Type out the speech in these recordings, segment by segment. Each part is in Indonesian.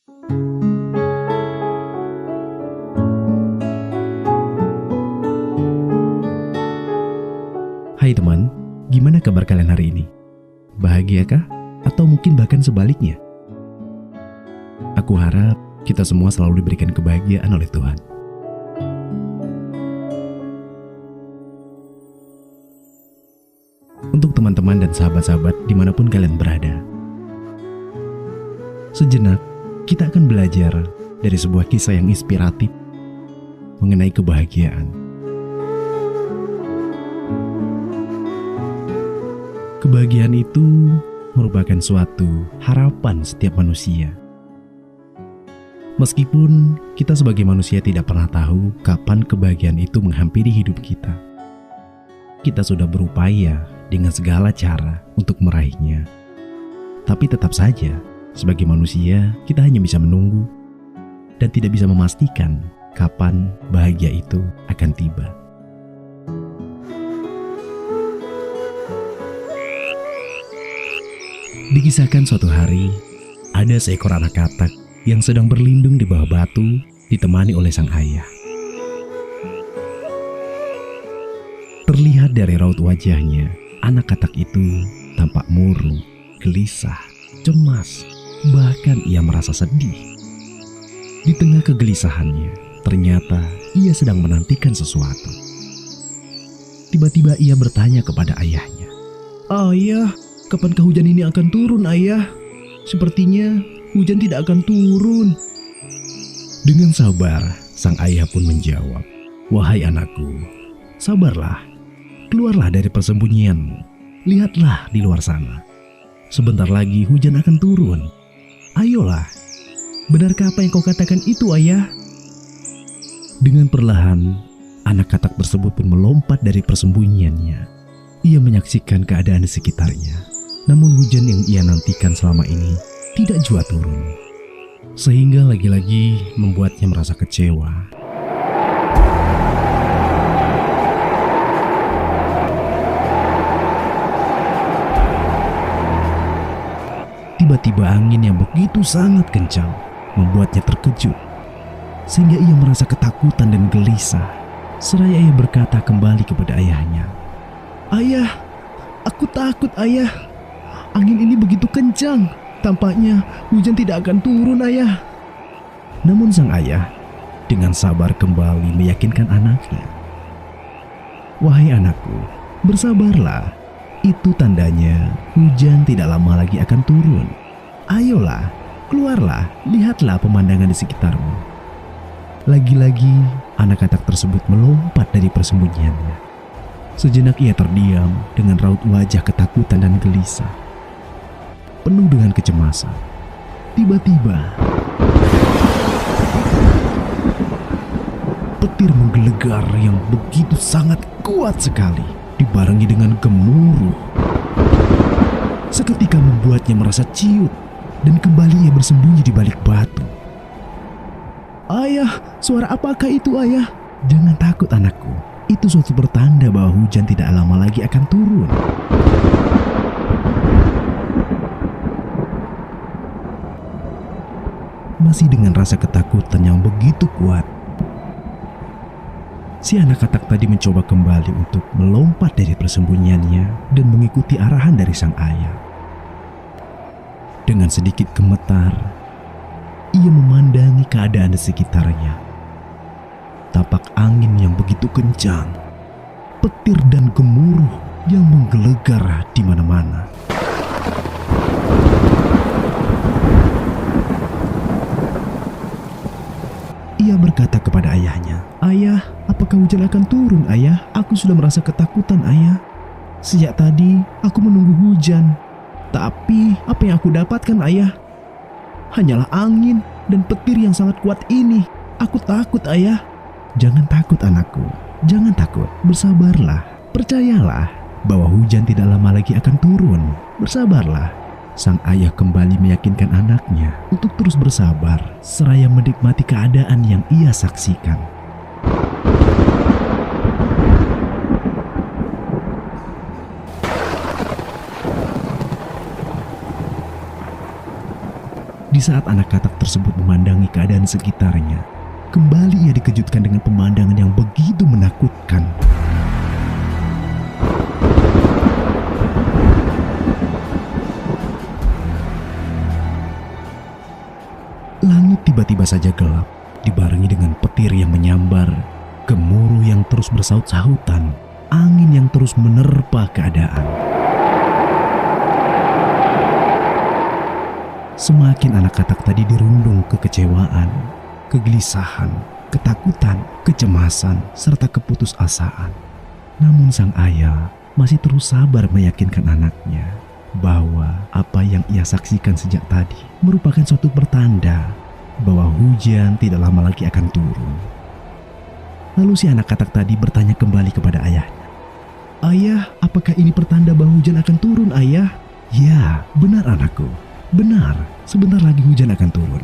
Hai teman, gimana kabar kalian hari ini? Bahagiakah? Atau mungkin bahkan sebaliknya? Aku harap kita semua selalu diberikan kebahagiaan oleh Tuhan. Untuk teman-teman dan sahabat-sahabat dimanapun kalian berada, sejenak kita akan belajar dari sebuah kisah yang inspiratif mengenai kebahagiaan. Kebahagiaan itu merupakan suatu harapan setiap manusia. Meskipun kita sebagai manusia tidak pernah tahu kapan kebahagiaan itu menghampiri hidup kita. Kita sudah berupaya dengan segala cara untuk meraihnya. Tapi tetap saja, sebagai manusia, kita hanya bisa menunggu dan tidak bisa memastikan kapan bahagia itu akan tiba. Dikisahkan suatu hari, ada seekor anak katak yang sedang berlindung di bawah batu ditemani oleh sang ayah. Terlihat dari raut wajahnya, anak katak itu tampak murung, gelisah, cemas, bahkan ia merasa sedih. Di tengah kegelisahannya, ternyata ia sedang menantikan sesuatu. Tiba-tiba ia bertanya kepada ayahnya, "Ayah, kapankah hujan ini akan turun, ayah? Sepertinya hujan tidak akan turun." Dengan sabar, sang ayah pun menjawab, "Wahai anakku, sabarlah. Keluarlah dari persembunyianmu. Lihatlah di luar sana. Sebentar lagi hujan akan turun. Ayolah. Benarkah apa yang kau katakan itu, ayah?" Dengan perlahan, anak katak tersebut pun melompat dari persembunyiannya. Ia menyaksikan keadaan di sekitarnya. Namun hujan yang ia nantikan selama ini tidak jua turun. Sehingga lagi-lagi membuatnya merasa kecewa. Tiba-tiba angin yang begitu sangat kencang membuatnya terkejut. Sehingga ia merasa ketakutan dan gelisah. Seraya ia berkata kembali kepada ayahnya, "Ayah, aku takut, ayah. Angin ini begitu kencang. Tampaknya hujan tidak akan turun, ayah." Namun sang ayah dengan sabar kembali meyakinkan anaknya, "Wahai anakku, bersabarlah. Itu tandanya hujan tidak lama lagi akan turun. Ayolah, keluarlah, lihatlah pemandangan di sekitarmu." Lagi-lagi anak katak tersebut melompat dari persembunyiannya. Sejenak ia terdiam dengan raut wajah ketakutan dan gelisah. Penuh dengan kecemasan. Tiba-tiba petir menggelegar yang begitu sangat kuat sekali, dibarengi dengan gemuruh. Seketika membuatnya merasa ciut dan kembali ia bersembunyi di balik batu. "Ayah, suara apakah itu, ayah?" "Jangan takut, anakku. Itu suatu pertanda bahwa hujan tidak lama lagi akan turun." Masih dengan rasa ketakutan yang begitu kuat, si anak katak tadi mencoba kembali untuk melompat dari persembunyiannya dan mengikuti arahan dari sang ayah. Dengan sedikit gemetar, ia memandangi keadaan di sekitarnya. Tapak angin yang begitu kencang, petir dan gemuruh yang menggelegar di mana-mana. Ia berkata kepada ayahnya, "Ayah, apakah hujan akan turun, ayah? Aku sudah merasa ketakutan, ayah. Sejak tadi aku menunggu hujan. Tapi apa yang aku dapatkan, ayah? Hanyalah angin dan petir yang sangat kuat ini. Aku takut, ayah." "Jangan takut, anakku. Jangan takut. Bersabarlah. Percayalah bahwa hujan tidak lama lagi akan turun. Bersabarlah." Sang ayah kembali meyakinkan anaknya untuk terus bersabar, seraya menikmati keadaan yang ia saksikan. Di saat anak katak tersebut memandangi keadaan sekitarnya, kembali ia dikejutkan dengan pemandangan yang begitu menakutkan. Langit tiba-tiba saja gelap, dibarengi dengan petir yang menyambar, gemuruh yang terus bersaut-sautan, angin yang terus menerpa keadaan. Semakin anak katak tadi dirundung kekecewaan, kegelisahan, ketakutan, kecemasan, serta keputusasaan. Namun sang ayah masih terus sabar meyakinkan anaknya bahwa apa yang ia saksikan sejak tadi merupakan suatu pertanda bahwa hujan tidak lama lagi akan turun. Lalu si anak katak tadi bertanya kembali kepada ayahnya. "Ayah, apakah ini pertanda bahwa hujan akan turun, ayah?" "Ya, benar anakku. Benar, sebentar lagi hujan akan turun."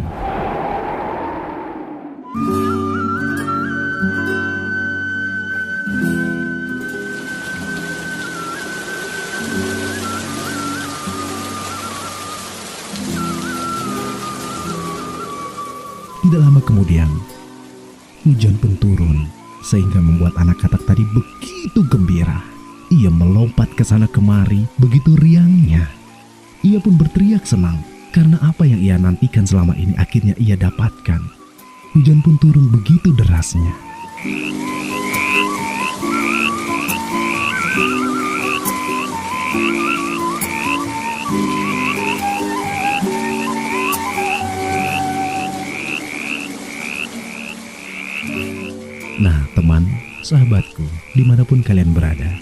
Tidak lama kemudian, hujan pun turun sehingga membuat anak katak tadi begitu gembira. Ia melompat ke sana kemari begitu riangnya. Ia pun berteriak senang karena apa yang ia nantikan selama ini akhirnya ia dapatkan. Hujan pun turun begitu derasnya. Nah teman, sahabatku, dimanapun kalian berada,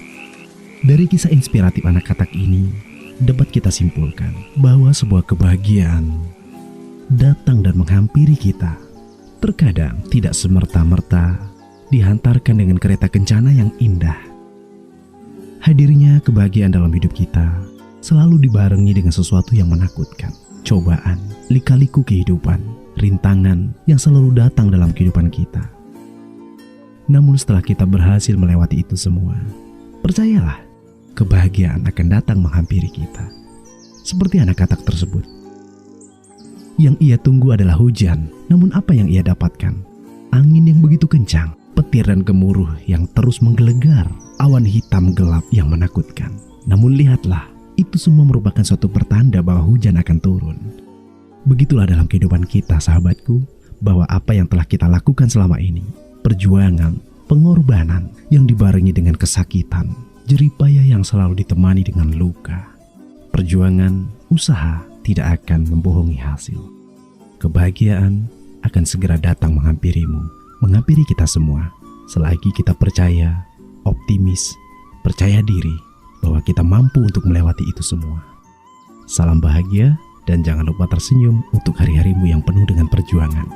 dari kisah inspiratif anak katak ini dapat kita simpulkan bahwa sebuah kebahagiaan datang dan menghampiri kita. Terkadang tidak semerta-merta dihantarkan dengan kereta kencana yang indah. Hadirnya kebahagiaan dalam hidup kita selalu dibarengi dengan sesuatu yang menakutkan, cobaan, lika-liku kehidupan, rintangan yang selalu datang dalam kehidupan kita. Namun setelah kita berhasil melewati itu semua, percayalah, kebahagiaan akan datang menghampiri kita. Seperti anak katak tersebut. Yang ia tunggu adalah hujan, namun apa yang ia dapatkan? Angin yang begitu kencang, petir dan gemuruh yang terus menggelegar, awan hitam gelap yang menakutkan. Namun lihatlah, itu semua merupakan suatu pertanda bahwa hujan akan turun. Begitulah dalam kehidupan kita, sahabatku, bahwa apa yang telah kita lakukan selama ini, perjuangan, pengorbanan yang dibarengi dengan kesakitan, jeripaya yang selalu ditemani dengan luka. Perjuangan, usaha tidak akan membohongi hasil. Kebahagiaan akan segera datang menghampirimu, menghampiri kita semua, selagi kita percaya, optimis, percaya diri bahwa kita mampu untuk melewati itu semua. Salam bahagia dan jangan lupa tersenyum untuk hari-harimu yang penuh dengan perjuangan.